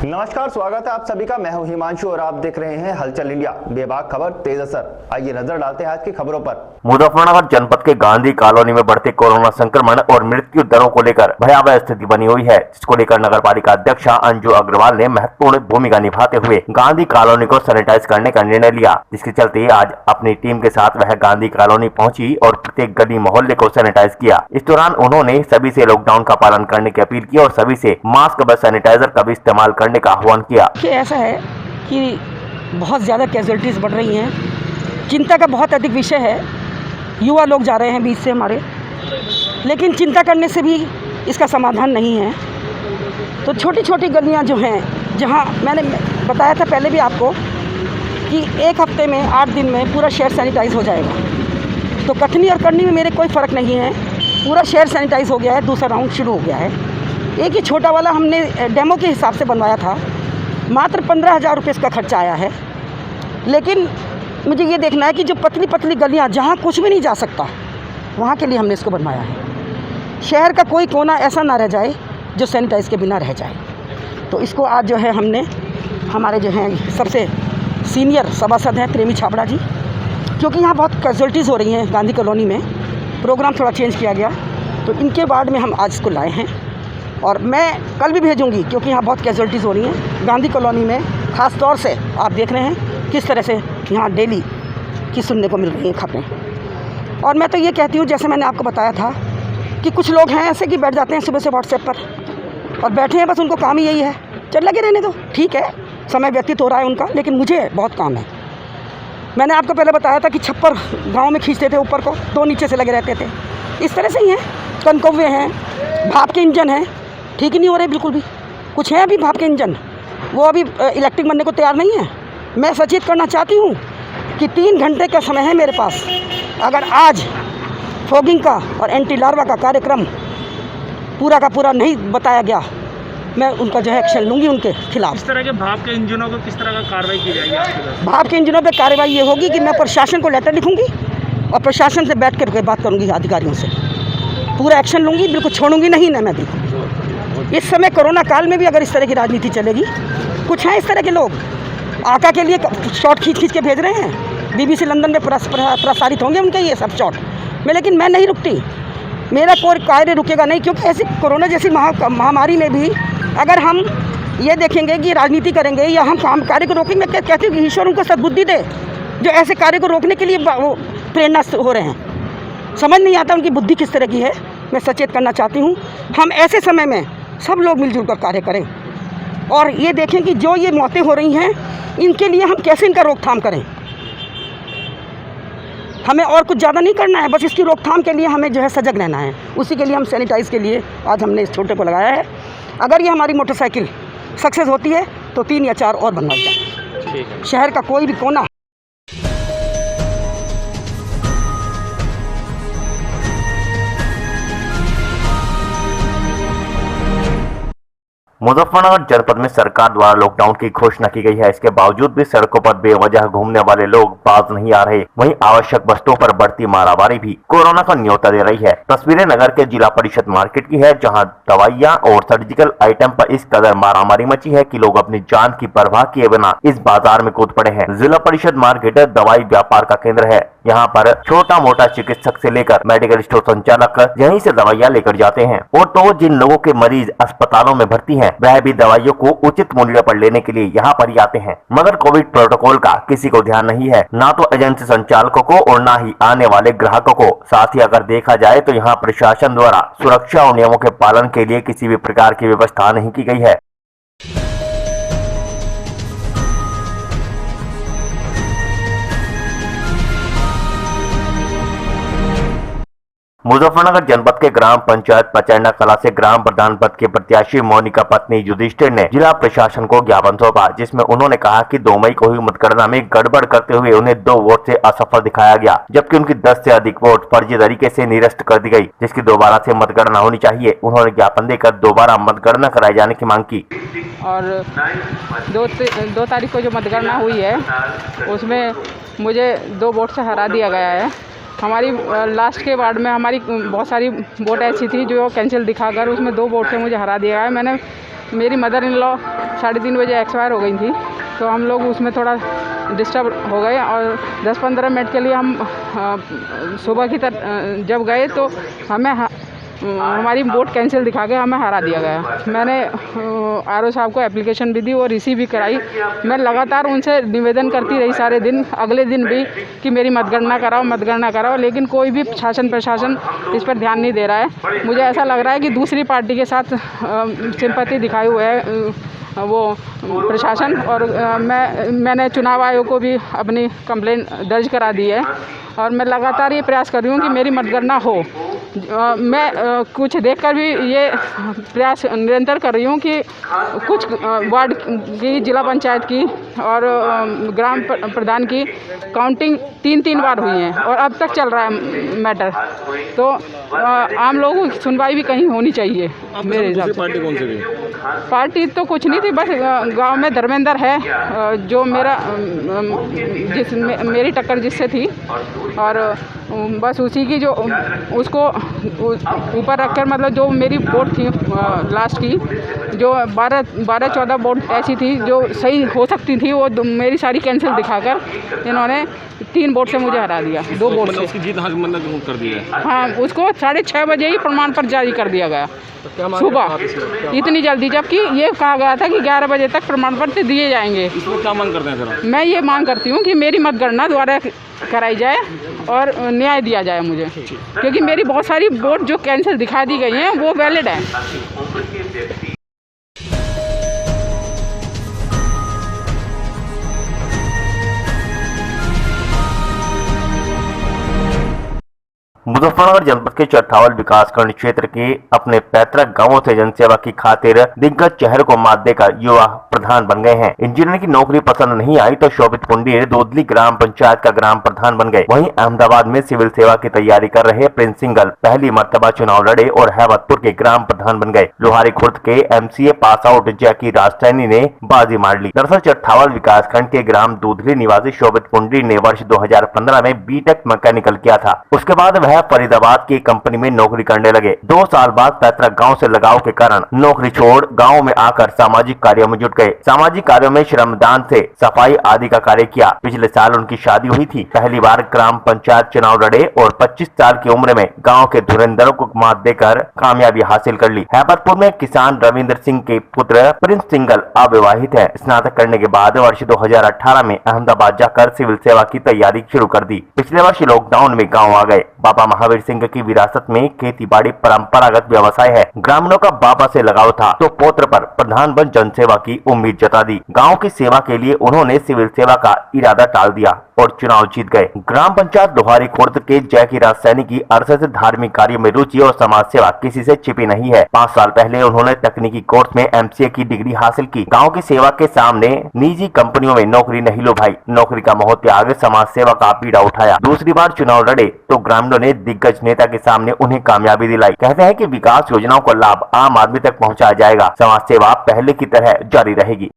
नमस्कार, स्वागत है आप सभी का। मैं हूं हिमांशु और आप देख रहे हैं हलचल इंडिया। बेबाक खबर तेज असर। आइए नजर डालते हैं आज की खबरों पर। मुजफ्फरनगर जनपद के गांधी कॉलोनी में बढ़ते कोरोना संक्रमण और मृत्यु दरों को लेकर भयावह स्थिति बनी हुई है, जिसको लेकर नगर पालिका अध्यक्ष अंजू अग्रवाल ने महत्वपूर्ण भूमिका निभाते हुए गांधी कॉलोनी को सैनिटाइज करने का निर्णय लिया, जिसके चलते आज अपनी टीम के साथ वह गांधी कॉलोनी पहुंची और प्रत्येक गली मोहल्ले को सैनिटाइज किया। इस दौरान उन्होंने सभी से लॉकडाउन का पालन करने की अपील की और सभी से मास्क व सैनिटाइजर का भी इस्तेमाल करने का आह्वान किया। ऐसा है कि बहुत ज़्यादा कैजुअलिटीज़ बढ़ रही हैं, चिंता का बहुत अधिक विषय है। युवा लोग जा रहे हैं बीच से हमारे, लेकिन चिंता करने से भी इसका समाधान नहीं है। तो छोटी छोटी गलियां जो हैं, जहां मैंने बताया था पहले भी आपको कि एक हफ्ते में 8 दिन में पूरा शहर सैनिटाइज हो जाएगा, तो कथनी और करनी में मेरे कोई फ़र्क नहीं है। पूरा शहर सैनिटाइज हो गया है, दूसरा राउंड शुरू हो गया है। एक ही छोटा वाला हमने डेमो के हिसाब से बनवाया था, मात्र 15,000 रुपये इसका खर्चा आया है। लेकिन मुझे ये देखना है कि जो पतली पतली गलियां जहां कुछ भी नहीं जा सकता, वहां के लिए हमने इसको बनवाया है। शहर का कोई कोना ऐसा ना रह जाए जो सैनिटाइज के बिना रह जाए। तो इसको आज जो है हमने हमारे जो हैं सबसे सीनियर सभासद हैं प्रेमी छाबड़ा जी, क्योंकि यहाँ बहुत कैजुअलिटीज़ हो रही हैं गांधी कॉलोनी में, प्रोग्राम थोड़ा चेंज किया गया, तो इनके वार्ड में हम आज इसको लाए हैं। और मैं कल भी भेजूंगी, क्योंकि यहाँ बहुत कैजुअलिटीज़ हो रही हैं गांधी कॉलोनी में। ख़ास तौर से आप देख रहे हैं किस तरह से यहाँ डेली की सुनने को मिल रही हैं खबरें। और मैं तो ये कहती हूँ, जैसे मैंने आपको बताया था कि कुछ लोग हैं ऐसे कि बैठ जाते हैं सुबह से व्हाट्सएप पर और बैठे हैं, बस उनको काम ही यही है, चल लगे रहने दो, ठीक है, समय व्यतीत हो रहा है उनका, लेकिन मुझे बहुत काम है। मैंने आपको पहले बताया था कि छप्पर गाँव में खींचते थे ऊपर को, 2 नीचे से लगे रहते थे। इस तरह से ही हैं, कनकौवे हैं, भाप के इंजन हैं, ठीक ही नहीं हो रहे बिल्कुल भी। कुछ हैं अभी भाप के इंजन, वो अभी इलेक्ट्रिक बनने को तैयार नहीं है। मैं सचेत करना चाहती हूँ कि 3 घंटे का समय है मेरे पास। अगर आज फॉगिंग का और एंटी लार्वा का कार्यक्रम पूरा का पूरा नहीं बताया गया, मैं उनका जो है एक्शन लूँगी उनके खिलाफ। इस तरह के भाप के इंजनों को किस तरह का कार्रवाई की जाएगी आपके पास? भाप के इंजनों पर कार्रवाई ये होगी कि मैं प्रशासन को लेटर लिखूँगी और प्रशासन से बैठ कर बात करूँगी, अधिकारियों से पूरा एक्शन लूँगी, बिल्कुल छोड़ूंगी नहीं ना मैं बिल्कुल। इस समय कोरोना काल में भी अगर इस तरह की राजनीति चलेगी, कुछ हैं इस तरह के लोग आका के लिए शॉट खींच के भेज रहे हैं, बीबीसी लंदन में प्रसारित होंगे उनके ये सब शॉट में, लेकिन मैं नहीं रुकती, मेरा कोई कार्य रुकेगा नहीं। क्योंकि ऐसी कोरोना जैसी महामारी में भी अगर हम ये देखेंगे कि राजनीति करेंगे या हम काम कार्य को रोकेंगे, कहते हैं ईश्वर उनको सद्बुद्धि दे जो ऐसे कार्य को रोकने के लिए वो प्रेरणा हो रहे हैं। समझ नहीं आता उनकी बुद्धि किस तरह की है। मैं सचेत करना चाहती हूँ, हम ऐसे समय में सब लोग मिलजुल कर कार्य करें और ये देखें कि जो ये मौतें हो रही हैं, इनके लिए हम कैसे इनका रोकथाम करें। हमें और कुछ ज़्यादा नहीं करना है, बस इसकी रोकथाम के लिए हमें जो है सजग रहना है। उसी के लिए हम सैनिटाइज़ के लिए आज हमने इस छोटे को लगाया है। अगर ये हमारी मोटरसाइकिल सक्सेस होती है तो 3 या 4 और बनवा जाए, शहर का कोई भी कोना। मुजफ्फरनगर जनपद में सरकार द्वारा लॉकडाउन की घोषणा की गई है, इसके बावजूद भी सड़कों पर बेवजह घूमने वाले लोग बाज नहीं आ रहे। वहीं आवश्यक वस्तुओं पर बढ़ती मारामारी भी कोरोना का न्योता दे रही है। तस्वीरें नगर के जिला परिषद मार्केट की है, जहां दवाइयां और सर्जिकल आइटम पर इस कदर मारामारी मची है कि लोग अपनी जान की परवाह किए बिना इस बाजार में कूद पड़े हैं। जिला परिषद मार्केट दवाई व्यापार का केंद्र है। यहाँ पर छोटा मोटा चिकित्सक से लेकर मेडिकल स्टोर संचालक यहीं से दवाइयाँ लेकर जाते हैं, और तो जिन लोगों के मरीज अस्पतालों में भर्ती हैं, वह भी दवाइयों को उचित मूल्य पर लेने के लिए यहाँ पर ही आते हैं। मगर कोविड प्रोटोकॉल का किसी को ध्यान नहीं है, ना तो एजेंसी संचालकों को और ना ही आने वाले ग्राहकों को। साथ ही अगर देखा जाए तो यहाँ प्रशासन द्वारा सुरक्षा और नियमों के पालन के लिए किसी भी प्रकार की व्यवस्था नहीं की गई है। मुजफ्फरनगर जनपद के ग्राम पंचायत पचैना कला से ग्राम प्रधान पद के प्रत्याशी मोनिका पत्नी युधिष्ठिर ने जिला प्रशासन को ज्ञापन सौंपा, जिसमें उन्होंने कहा कि 2 मई को हुई मतगणना में गड़बड़ करते हुए उन्हें 2 वोट से असफल दिखाया गया, जबकि उनकी 10 से अधिक वोट फर्जी तरीके से निरस्त कर दी गई, जिसकी दोबारा से मतगणना होनी चाहिए। उन्होंने ज्ञापन देकर दोबारा मतगणना कराए जाने की मांग की। और 2 तारीख को जो मतगणना हुई है उसमें मुझे 2 वोट से हरा दिया गया है। हमारी लास्ट के वार्ड में हमारी बहुत सारी वोट ऐसी थी जो कैंसिल दिखाकर उसमें 2 वोट से मुझे हरा दिया है। मैंने मेरी मदर इन लॉ 3:30 बजे एक्सपायर हो गई थी, तो हम लोग उसमें थोड़ा डिस्टर्ब हो गए और 10-15 मिनट के लिए हम सुबह की तरह जब गए तो हमें हमारी वोट कैंसिल दिखा के हमें हरा दिया गया। मैंने आरओ साहब को एप्लीकेशन भी दी और रिसीव भी कराई। मैं लगातार उनसे निवेदन करती रही सारे दिन, अगले दिन भी, कि मेरी मतगणना कराओ, लेकिन कोई भी शासन प्रशासन इस पर ध्यान नहीं दे रहा है। मुझे ऐसा लग रहा है कि दूसरी पार्टी के साथ सिंपैथी दिखाई हुई है वो प्रशासन। और मैंने चुनाव आयोग को भी अपनी कंप्लेन दर्ज करा दी है और मैं लगातार ये प्रयास कर रही हूँ कि मेरी मतगणना हो। मैं कुछ देखकर भी ये प्रयास निरंतर कर रही हूँ कि कुछ वार्ड की, जिला पंचायत की और ग्राम प्रधान की काउंटिंग 3-3 बार हुई है और अब तक चल रहा है मैटर। तो आम लोगों की सुनवाई भी कहीं होनी चाहिए मेरे हिसाब से। पार्टी कौन सी थी? पार्टी तो कुछ नहीं थी, बस गांव में धर्मेंद्र है जो मेरी टक्कर जिससे थी, और बस उसी की जो उसको ऊपर रखकर, मतलब जो मेरी वोट थी लास्ट की, जो 12-14 वोट ऐसी थी जो सही हो सकती थी, वो मेरी सारी कैंसिल दिखाकर इन्होंने 3 वोट से मुझे हरा दिया, 2 वोट से। उसकी जीत मतलब कर दी है? हाँ, उसको 6:30 बजे ही प्रमाण पत्र जारी कर दिया गया सुबह, इतनी जल्दी, जबकि ये कहा गया था कि 11 बजे तक प्रमाण पत्र दिए जाएंगे। इसमें क्या मांग करते हैं सर? मैं ये मांग करती हूँ कि मेरी मतगणना दोबारा कराई जाए और न्याय दिया जाए मुझे, क्योंकि मेरी बहुत सारी वोट जो कैंसिल दिखा दी गई हैं वो वैलिड है। मुजफ्फरनगर जनपद के चरथावल विकासखंड क्षेत्र के अपने पैतृक गांवों से जनसेवा की खातिर दिग्गज चेहरे को मात देकर युवा प्रधान बन गए हैं। इंजीनियर की नौकरी पसंद नहीं आई तो शोभित पुंडीर दोदली ग्राम पंचायत का ग्राम प्रधान बन गए। वहीं अहमदाबाद में सिविल सेवा की तैयारी कर रहे प्रिंस सिंगल पहली मर्तबा चुनाव लड़े और हैबतपुर के ग्राम प्रधान बन गए। लोहारी खुर्द के MCA पास आउट जैकी राजसैनी ने बाजी मार ली। दरअसल चरथावल विकासखंड के ग्राम दूधली निवासी शोभित पुंडीर ने वर्ष 2015 में B.Tech मैकेनिकल किया था। उसके बाद वह फरीदाबाद की कंपनी में नौकरी करने लगे। 2 साल बाद पैतृक गांव से लगाव के कारण नौकरी छोड़ गांव में आकर सामाजिक कार्यों में जुट गए। सामाजिक कार्यों में श्रमदान से सफाई आदि का कार्य किया। पिछले साल उनकी शादी हुई थी। पहली बार ग्राम पंचायत चुनाव लड़े और 25 साल की उम्र में गांव के धुरंधरों को मात देकर कामयाबी हासिल कर ली। हैबतपुर में किसान रविंद्र सिंह के पुत्र प्रिंस सिंगल अविवाहित है। स्नातक करने के बाद वर्ष 2018 में अहमदाबाद जाकर सिविल सेवा की तैयारी शुरू कर दी। पिछले वर्ष लॉकडाउन में गाँव आ गए। बाबा महावीर सिंह की विरासत में खेती बाड़ी परंपरागत व्यवसाय है। ग्रामीणों का बाबा से लगाव था तो पौत्र पर प्रधान बन जनसेवा की उम्मीद जता दी। गांव की सेवा के लिए उन्होंने सिविल सेवा का इरादा टाल दिया और चुनाव जीत गए। ग्राम पंचायत लोहारी खुर्द के जैकी राजसैनी की अरसे से धार्मिक कार्यों में रुचि और समाज सेवा किसी से छिपी नहीं है। 5 साल पहले उन्होंने तकनीकी कोर्स में MCA की डिग्री हासिल की। गाँव की सेवा के सामने निजी कंपनियों में नौकरी नहीं लो भाई। नौकरी का मोह त्याग समाज सेवा का पीड़ा उठाया। दूसरी बार चुनाव लड़े तो ग्रामीणों ने दिग्गज नेता के सामने उन्हें कामयाबी दिलाई। कहते हैं कि विकास योजनाओं का लाभ आम आदमी तक पहुंचाया जाएगा। समाज सेवा पहले की तरह जारी रहेगी।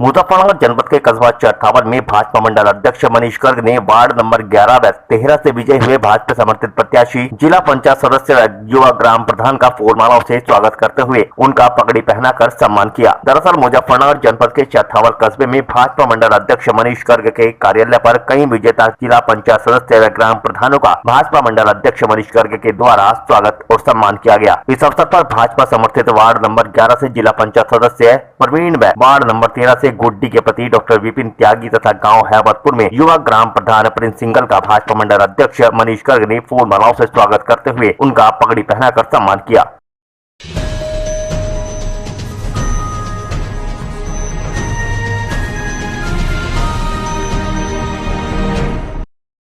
मुजफ्फरनगर जनपद के कस्बा चरथावल में भाजपा मंडल अध्यक्ष मनीष गर्ग ने वार्ड नंबर 11 व 13 से विजयी हुए भाजपा समर्थित प्रत्याशी जिला पंचायत सदस्य युवा ग्राम प्रधान का फूलमालाओं से स्वागत करते हुए उनका पगड़ी पहनाकर सम्मान किया। दरअसल मुजफ्फरनगर जनपद के चरथावल कस्बे में भाजपा मंडल अध्यक्ष मनीष गर्ग के कार्यालय पर कई विजेता जिला पंचायत सदस्य व ग्राम प्रधानों का भाजपा मंडल अध्यक्ष मनीष गर्ग के द्वारा स्वागत और सम्मान किया गया। इस अवसर पर भाजपा समर्थित वार्ड नंबर 11 से जिला पंचायत सदस्य प्रवीण व वार्ड नंबर 13 से गुड्डी के प्रति डॉक्टर विपिन त्यागी तथा गांव हैबतपुर में युवा ग्राम प्रधान प्रिंस सिंगल का भाजपा मंडल अध्यक्ष मनीष गर्ग ने फूल मालाओं से स्वागत करते हुए उनका पगड़ी पहनाकर सम्मान किया।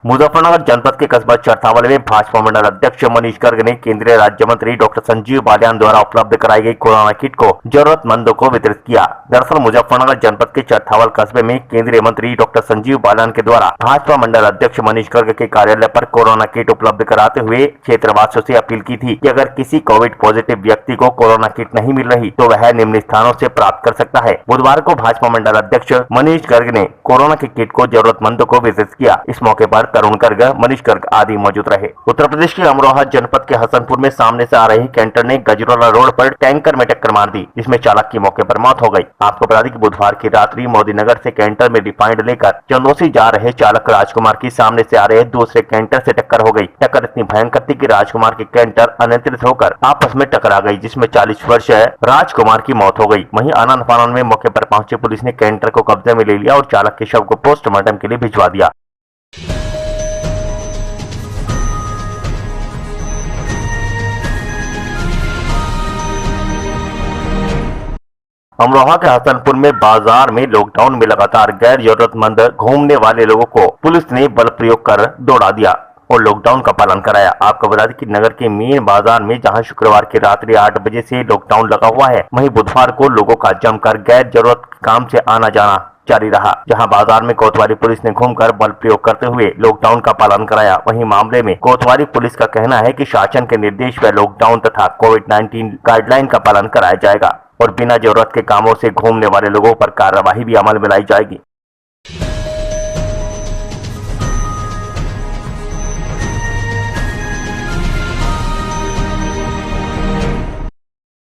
मुजफ्फरनगर जनपद के कस्बा चरथावल में भाजपा मंडल अध्यक्ष मनीष गर्ग ने केंद्रीय राज्य मंत्री डॉक्टर संजीव बालियान द्वारा उपलब्ध कराई गई कोरोना किट को जरूरतमंदों को वितरित किया। दरअसल मुजफ्फरनगर जनपद के चरथावल कस्बे में केंद्रीय मंत्री डॉक्टर संजीव बालियान के द्वारा भाजपा मंडल अध्यक्ष मनीष गर्ग के कार्यालय पर कोरोना किट उपलब्ध कराते हुए क्षेत्रवासियों से अपील की थी कि अगर किसी कोविड पॉजिटिव व्यक्ति को कोरोना किट नहीं मिल रही तो वह निम्न स्थानों से प्राप्त कर सकता है। बुधवार को भाजपा मंडल अध्यक्ष मनीष गर्ग ने कोरोना की किट को जरूरतमंदों को वितरित किया। इस मौके पर तरुण गर्ग, मनीष गर्ग आदि मौजूद रहे। उत्तर प्रदेश के अमरोहा जनपद के हसनपुर में सामने से आ रही कैंटर ने गजरोला रोड पर टैंकर में टक्कर मार दी, जिसमें चालक की मौके पर मौत हो गई। आपको बता दें कि बुधवार की रात्रि मोदी नगर से कैंटर में रिफाइंड लेकर चंदौसी जा रहे चालक राजकुमार की सामने से आ रहे दूसरे कैंटर से टक्कर हो गई। टक्कर इतनी भयंकर थी कि राजकुमार की कैंटर अनियंत्रित होकर आपस में टकरा गई, जिसमें 40 वर्षीय राजकुमार की मौत हो गई। वहीं आनंद फानन में मौके पर पहुंची पुलिस ने कैंटर को कब्जे में ले लिया और चालक के शव को पोस्टमार्टम के लिए भिजवा दिया। अमरोहा के हसनपुर में बाजार में लॉकडाउन में लगातार गैर जरूरतमंद घूमने वाले लोगों को पुलिस ने बल प्रयोग कर दौड़ा दिया और लॉकडाउन का पालन कराया। आपको बता दें कि नगर के मेन बाजार में जहां शुक्रवार की रात्रि 8 बजे से लॉकडाउन लगा हुआ है, वहीं बुधवार को लोगों का जमकर गैर जरूरत काम से आना जाना जारी रहा। जहां बाजार में कोतवाली पुलिस ने घूमकर बल प्रयोग करते हुए लॉकडाउन का पालन कराया। वहीं मामले में कोतवाली पुलिस का कहना है कि शासन के निर्देश पर लॉकडाउन तथा कोविड-19 गाइडलाइन का पालन कराया जाएगा और बिना जरूरत के कामों से घूमने वाले लोगों पर कार्रवाई भी अमल में लाई जाएगी।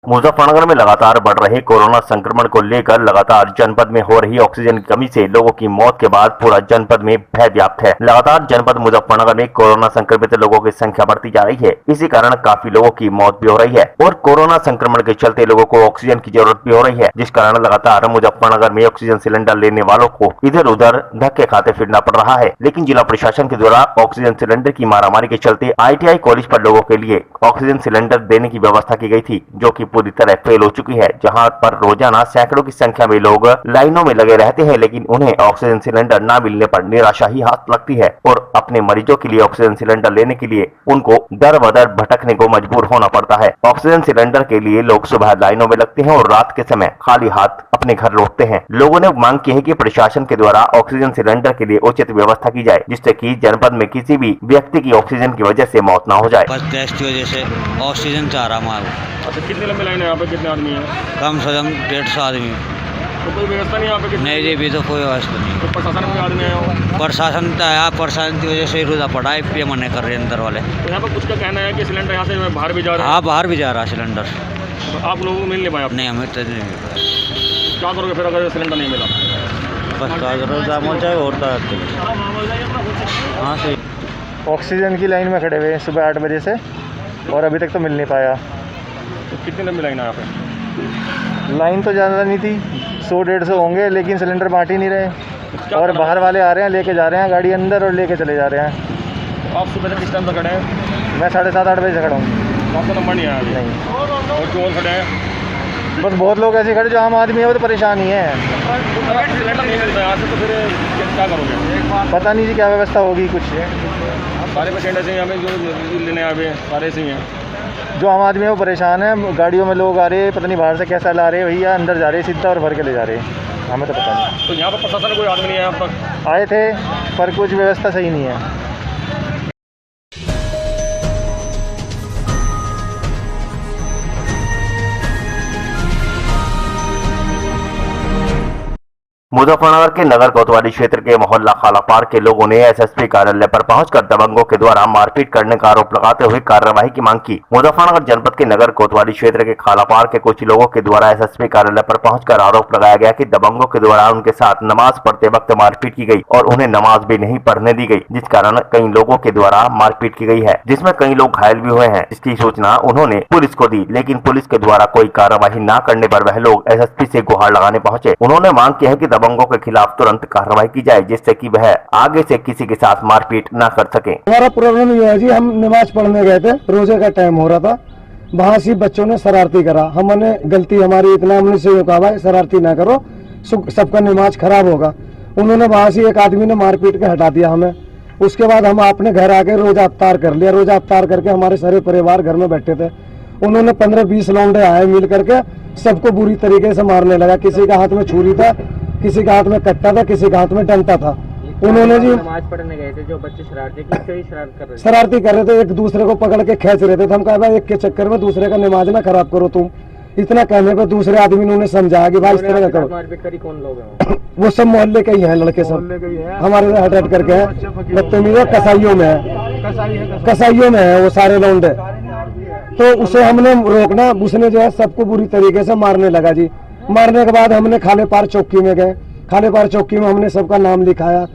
मुजफ्फरनगर में लगातार बढ़ रहे कोरोना संक्रमण को लेकर लगातार जनपद में हो रही ऑक्सीजन की कमी से लोगों की मौत के बाद पूरा जनपद में भय व्याप्त है। लगातार जनपद मुजफ्फरनगर में कोरोना संक्रमित लोगों की संख्या बढ़ती जा रही है। इसी कारण काफी लोगों की मौत भी हो रही है और कोरोना संक्रमण के चलते लोगों को ऑक्सीजन की जरूरत भी हो रही है, जिस कारण लगातार मुजफ्फरनगर में ऑक्सीजन सिलेंडर लेने वालों को इधर उधर धक्के खाते फिरना पड़ रहा है। लेकिन जिला प्रशासन के द्वारा ऑक्सीजन सिलेंडर की मारामारी के चलते ITI कॉलेज पर लोगों के लिए ऑक्सीजन सिलेंडर देने की व्यवस्था की गई थी, जो की पूरी तरह फेल हो चुकी है। जहां पर रोजाना सैकड़ों की संख्या में लोग लाइनों में लगे रहते हैं, लेकिन उन्हें ऑक्सीजन सिलेंडर न मिलने पर निराशा ही हाथ लगती है और अपने मरीजों के लिए ऑक्सीजन सिलेंडर लेने के लिए उनको दर बदर भटकने को मजबूर होना पड़ता है। ऑक्सीजन सिलेंडर के लिए लोग सुबह लाइनों में लगते हैं और रात के समय खाली हाथ अपने घर लौटते हैं। लोगों ने मांग की है कि प्रशासन के द्वारा ऑक्सीजन सिलेंडर के लिए उचित व्यवस्था की जाए, जिससे कि जनपद में किसी भी व्यक्ति की ऑक्सीजन की वजह से मौत न हो जाए। बस टेस्ट की वजह से ऑक्सीजन चाह रहा माल। अच्छा, कितने लंबी लाइन है यहाँ पे? कितने आदमी हैं? कम से कम 150 आदमी। तो कोई व्यवस्था नहीं यहाँ पे? नहीं जी, भी तो कोई व्यवस्था नहीं। तो प्रशासन में आदमी आया हो? प्रशासन तो आया, प्रशासन की वजह से रुदा पड़ा है, पे मना कर रहे हैं अंदर वाले। तो यहाँ पे कुछ का कहना है कि सिलेंडर यहाँ से बाहर भी जा रहा है। हाँ, बाहर भी जा रहा है सिलेंडर। तो आप लोगों को मिल नहीं पाया? नहीं, हमें तो नहीं मिल पाया। क्या करोगे फिर अगर सिलेंडर नहीं मिला? बस चाहे और हाँ सही। ऑक्सीजन की लाइन में खड़े हुए हैं सुबह 8 बजे से और अभी तक तो मिल नहीं पाया। तो कितनी लंबी लाइन है यहाँ पे? लाइन तो ज़्यादा नहीं थी, 100-150 होंगे, लेकिन सिलेंडर बांट ही नहीं रहे और बाहर वाले आ रहे हैं, लेके जा रहे हैं गाड़ी अंदर और लेके चले जा रहे हैं। आप सुबह से किस टाइम से खड़े हैं? मैं 7:30-8 बजे से खड़ा हूँ। आपका नंबर नहीं आया? नहीं। और क्यों खड़े हैं? बस बहुत लोग ऐसे खड़े जो आम आदमी है वो तो परेशान ही है। सिलेंडर नहीं मिलता यहाँ से, तो फिर क्या करोगे? पता नहीं जी क्या व्यवस्था होगी कुछ। सारे पेशेंट ऐसे हैं हमें जो लेने आए हैं, सारे ऐसे ही हैं। जो आम आदमी है वो परेशान है। गाड़ियों में लोग आ रहे हैं, पता नहीं बाहर से कैसा ला रहे हैं, भैया अंदर जा रहे हैं सीधा और भर के ले जा रहे हैं, हमें तो पता नहीं। तो यहाँ पर प्रशासन कोई आदमी नहीं है? यहाँ पर आए थे पर कुछ व्यवस्था सही नहीं है। मुजफ्फरनगर के नगर कोतवाली क्षेत्र के मोहल्ला खाला पार्क के लोगों ने SSP कार्यालय पर पहुंचकर दबंगों के द्वारा मारपीट करने का आरोप लगाते हुए कार्रवाई की मांग की। मुजफ्फरनगर जनपद के नगर कोतवाली क्षेत्र के खाला पार्क के कुछ लोगों के द्वारा SSP कार्यालय पर पहुंचकर आरोप लगाया गया कि दबंगों के द्वारा उनके साथ नमाज पढ़ते वक्त मारपीट की गई और उन्हें नमाज भी नहीं पढ़ने दी गई, जिस कारण कई लोगों के द्वारा मारपीट की गई है, जिसमें कई लोग घायल भी हुए हैं। इसकी सूचना उन्होंने पुलिस को दी, लेकिन पुलिस के द्वारा कोई कार्रवाई न करने पर वह लोग SSP से गुहार लगाने पहुंचे। उन्होंने मांग की है कि दबंगों के खिलाफ तुरंत कार्रवाई की जाए, जिससे कि वह आगे से किसी के साथ मारपीट न कर सके। हमारा प्रॉब्लम ये है जी, हम नमाज पढ़ने गए थे, रोजे का टाइम हो रहा था, वहाँ से बच्चों ने शरारती करा। हमने गलती हमारी, इतना हमने से कहा भाई शरारती ना करो, सबका नमाज खराब होगा। उन्होंने वहाँ से एक आदमी ने मारपीट के हटा दिया हमें। उसके बाद हम अपने घर आके रोजा अफ्तार कर लिया। रोजा अफ्तार करके हमारे सारे परिवार घर में बैठे थे। उन्होंने 15-20 लौंडे आए मिल करके सबको बुरी तरीके से मारने लगा। किसी का हाथ में छुरी था, किसी का हाथ में कट्टा था, किसी का हाथ में डंडा था। उन्होंने जी नमाज पढ़ने गए थे जो बच्चे शरारती कर रहे थे, एक दूसरे को पकड़ के खींच रहे थे। तो हम कहा भाई एक के चक्कर में दूसरे का नमाज ना खराब करो तुम। इतना कहने पे दूसरे आदमी ने उन्हें समझाया कि भाई इस तरह का करो। कौन लोग हैं? वो सब मोहल्ले के ही हैं, लड़के सब हमारे हट हट करके हैं। बदतमीज कसाईयों में है, कसाईयों में है वो सारे लौंडे। तो उसे हमने रोकना, उसने जो है सबको बुरी तरीके से मारने लगा जी। मारने के बाद हमने खालेपार चौकी में गए। खालेपार चौकी में हमने सबका नाम लिखाया।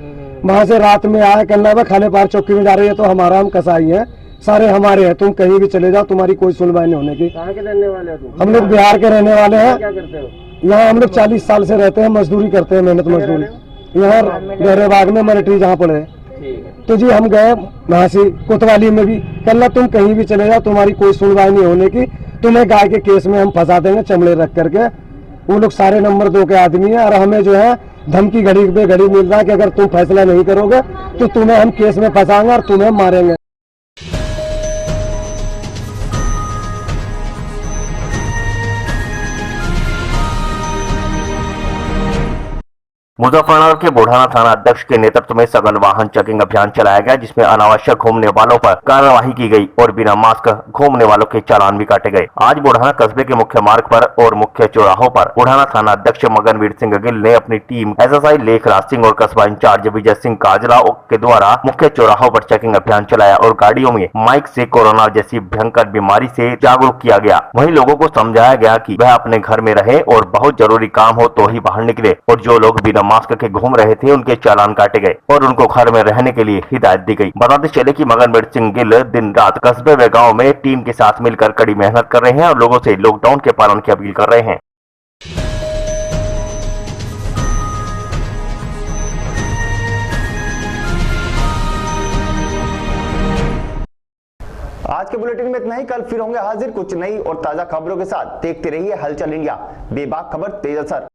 वहां से रात में आया, कहना है खालेपार चौकी में जा रही है तो हमारा, हम कसाई हैं, सारे हमारे हैं, तुम कहीं भी चले जाओ, तुम्हारी कोई सुनवाई नहीं होने की। कहाँ के रहने वाले हो तुम? हम लोग बिहार के रहने वाले हैं। क्या करते हो? यहाँ हम लोग 40 साल से रहते हैं, मजदूरी करते हैं, मेहनत मजदूरी यहाँ गहरेबाग में मिलिट्री जहाँ पड़े। तो जी हम गए वहाँ से कोतवाली में भी, कहना तुम कहीं भी चले जाओ, तुम्हारी कोई सुनवाई नहीं होने की, तुम्हें गाय के केस में हम फंसा देंगे चमड़े रख करके। वो लोग सारे नंबर 2 के आदमी है और हमें जो है धमकी घड़ी पे घड़ी मिल रहा है कि अगर तुम फैसला नहीं करोगे तो तुम्हें हम केस में फंसाएंगे और तुम्हें मारेंगे। मुजफ्फरनगर के बुढ़ाना थाना अध्यक्ष के नेतृत्व में सघन वाहन चेकिंग अभियान चलाया गया, जिसमें अनावश्यक घूमने वालों पर कार्यवाही की गई और बिना मास्क घूमने वालों के चालान भी काटे गए। आज बुढ़ाना कस्बे के मुख्य मार्ग पर और मुख्य चौराहों पर बुढ़ाना थाना अध्यक्ष मगनवीर सिंह गिल ने अपनी टीम SSI लेखराज सिंह और कस्बा इंचार्ज विजय सिंह काजला के द्वारा मुख्य चौराहों पर चेकिंग अभियान चलाया और गाड़ियों में माइक से कोरोना जैसी भयंकर बीमारी से जागरूक किया गया। वहीं लोगों को समझाया गया कि वह अपने घर में रहे और बहुत जरूरी काम हो तो ही बाहर निकले, और जो लोग बिना मास्क के घूम रहे थे उनके चालान काटे गए और उनको घर में रहने के लिए हिदायत दी गई। बताते चले कि मगनवीर सिंह गिल दिन रात कस्बे व गांव में टीम के साथ मिलकर कड़ी मेहनत कर रहे हैं और लोगों से लॉकडाउन के पालन की अपील कर रहे हैं। आज के बुलेटिन में इतना ही। कल फिर होंगे हाजिर कुछ नई और ताजा खबरों के साथ। देखते रहिए हलचल इंडिया, बेबाक खबर तेज असर।